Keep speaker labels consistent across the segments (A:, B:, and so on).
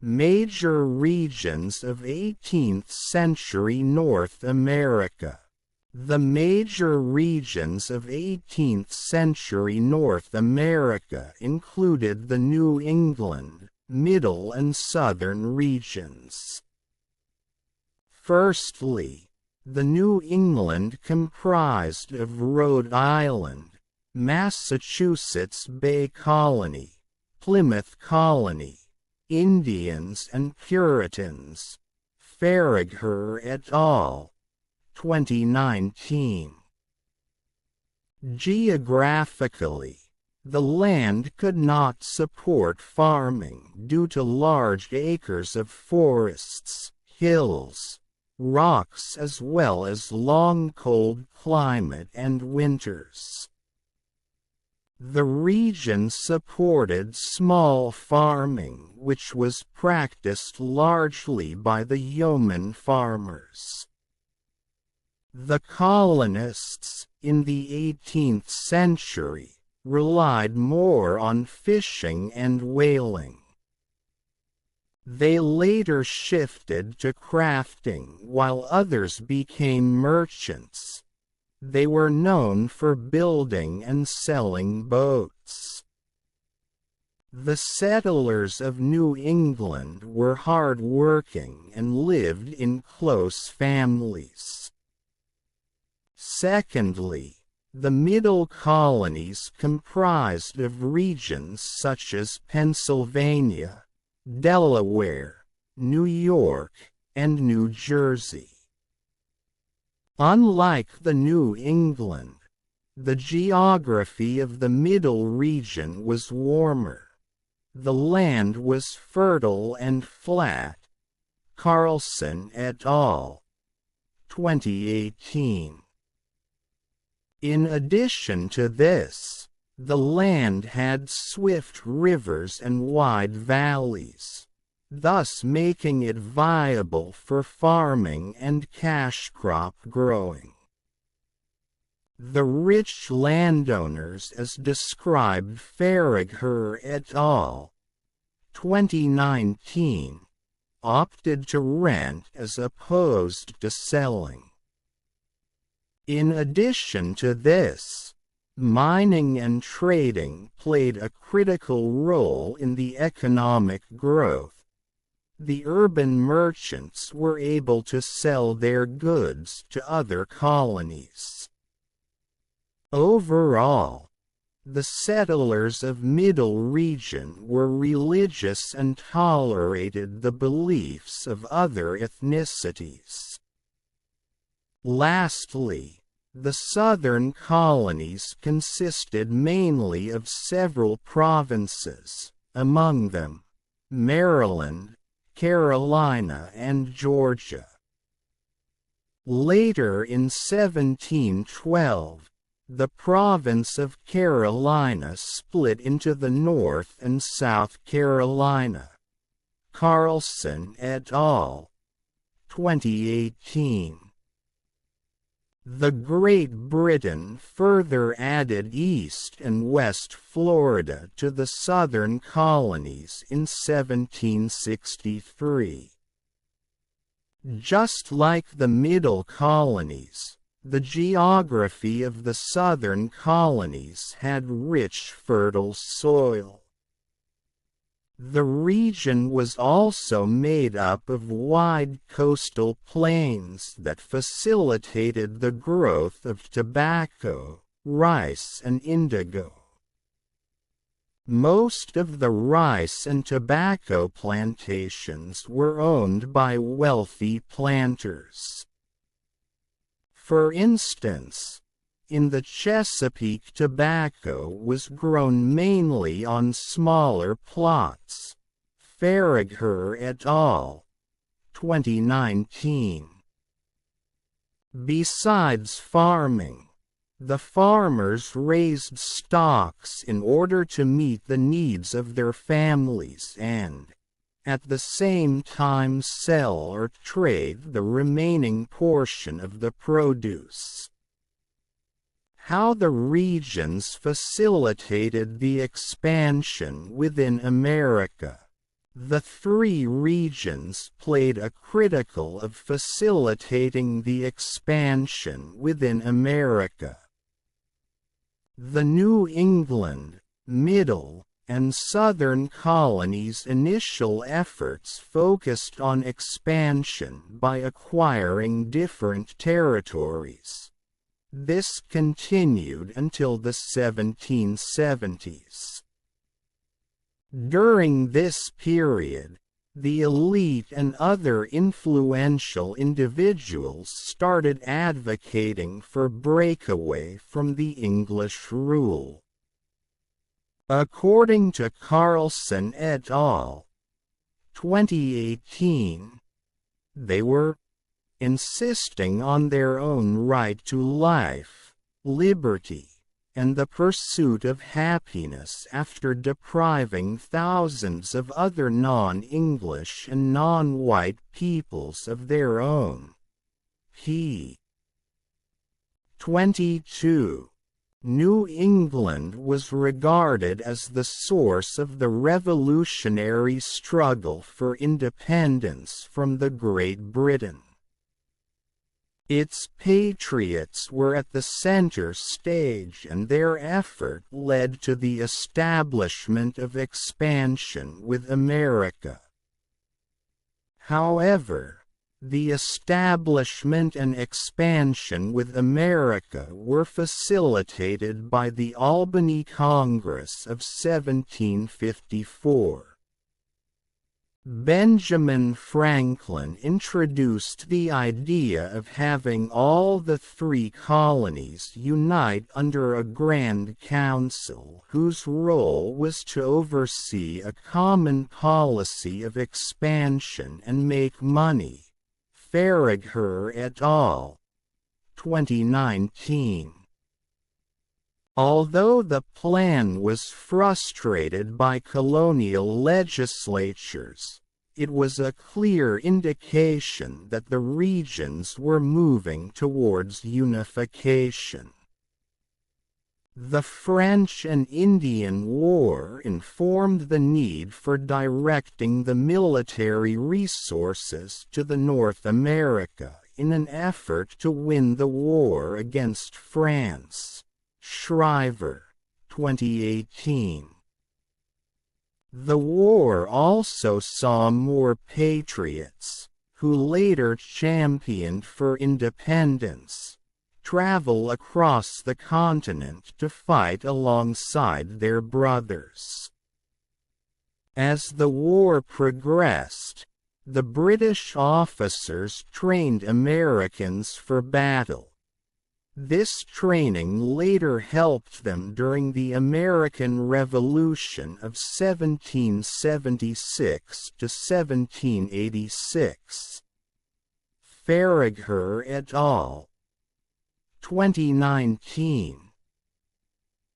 A: Major regions of 18th century North America. The major regions of 18th century North America included the New England, Middle and Southern regions. Firstly, the New England comprised of Rhode Island, Massachusetts Bay Colony, Plymouth Colony, Indians and Puritans. Faragher et al. 2019. Geographically, the land could not support farming due to large acres of forests, hills, rocks, as well as long cold climate and winters. The region supported small farming, which was practiced largely by the yeoman farmers. The colonists, in the 18th century, relied more on fishing and whaling. They later shifted to crafting while others became merchants. They were known for building and selling boats. The settlers of New England were hard-working and lived in close families. Secondly, the Middle colonies comprised of regions such as Pennsylvania, Delaware, New York, and New Jersey. Unlike the New England, the geography of the Middle region was warmer. The land was fertile and flat. Carlson et al. 2018. In addition to this, the land had swift rivers and wide valleys, thus making it viable for farming and cash crop growing. The rich landowners, as described Faragher et al. 2019, opted to rent as opposed to selling. In addition to this, mining and trading played a critical role in the economic growth. The urban merchants were able to sell their goods to other colonies. Overall, the settlers of Middle region were religious and tolerated the beliefs of other ethnicities. Lastly, the southern colonies consisted mainly of several provinces, among them Maryland, Carolina, and Georgia. Later in 1712, the province of Carolina split into the North and South Carolina. Carlson et al. 2018. The Great Britain further added East and West Florida to the southern colonies in 1763. Just like the Middle colonies, the geography of the southern colonies had rich fertile soil. The region was also made up of wide coastal plains that facilitated the growth of tobacco, rice, and indigo. Most of the rice and tobacco plantations were owned by wealthy planters. For instance, in the Chesapeake, tobacco was grown mainly on smaller plots. Faragher et al. 2019. Besides farming, the farmers raised stocks in order to meet the needs of their families and, at the same time, sell or trade the remaining portion of the produce. How the regions facilitated the expansion within America. The three regions played a critical role of facilitating the expansion within America. The New England, Middle, and Southern colonies' initial efforts focused on expansion by acquiring different territories. This continued until the 1770s. During this period, the elite and other influential individuals started advocating for breakaway from the English rule. According to Carlson et al. 2018, they were insisting on their own right to life, liberty, and the pursuit of happiness after depriving thousands of other non-English and non-white peoples of their own. p. 22. New England was regarded as the source of the revolutionary struggle for independence from the Great Britain. Its patriots were at the center stage, and their effort led to the establishment of expansion with America. However, the establishment and expansion with America were facilitated by the Albany Congress of 1754. Benjamin Franklin introduced the idea of having all the three colonies unite under a Grand Council whose role was to oversee a common policy of expansion and make money. Faragher et al. 2019. Although the plan was frustrated by colonial legislatures, it was a clear indication that the regions were moving towards unification. The French and Indian War informed the need for directing the military resources to the North America in an effort to win the war against France. Shriver, 2018. The war also saw more patriots, who later championed for independence, travel across the continent to fight alongside their brothers. As the war progressed, the British officers trained Americans for battle. This training later helped them during the American Revolution of 1776 to 1786. Faragher et al. 2019.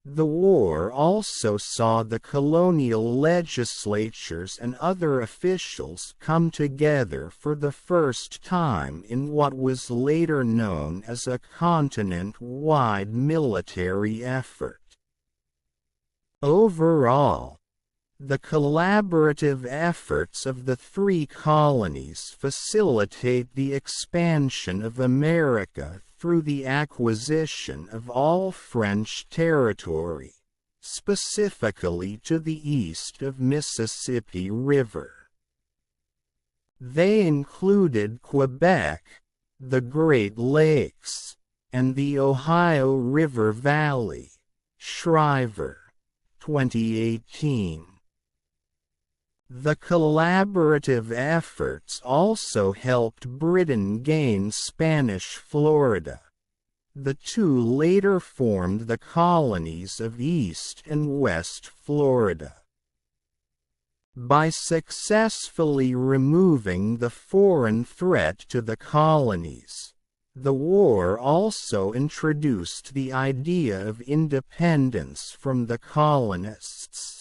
A: The war also saw the colonial legislatures and other officials come together for the first time in what was later known as a continent-wide military effort. Overall, the collaborative efforts of the three colonies facilitate the expansion of America through the acquisition of all French territory, specifically to the east of Mississippi River. They included Quebec, the Great Lakes, and the Ohio River Valley. Shriver, 2018. The collaborative efforts also helped Britain gain Spanish Florida. The two later formed the colonies of East and West Florida. By successfully removing the foreign threat to the colonies, the war also introduced the idea of independence from the colonists.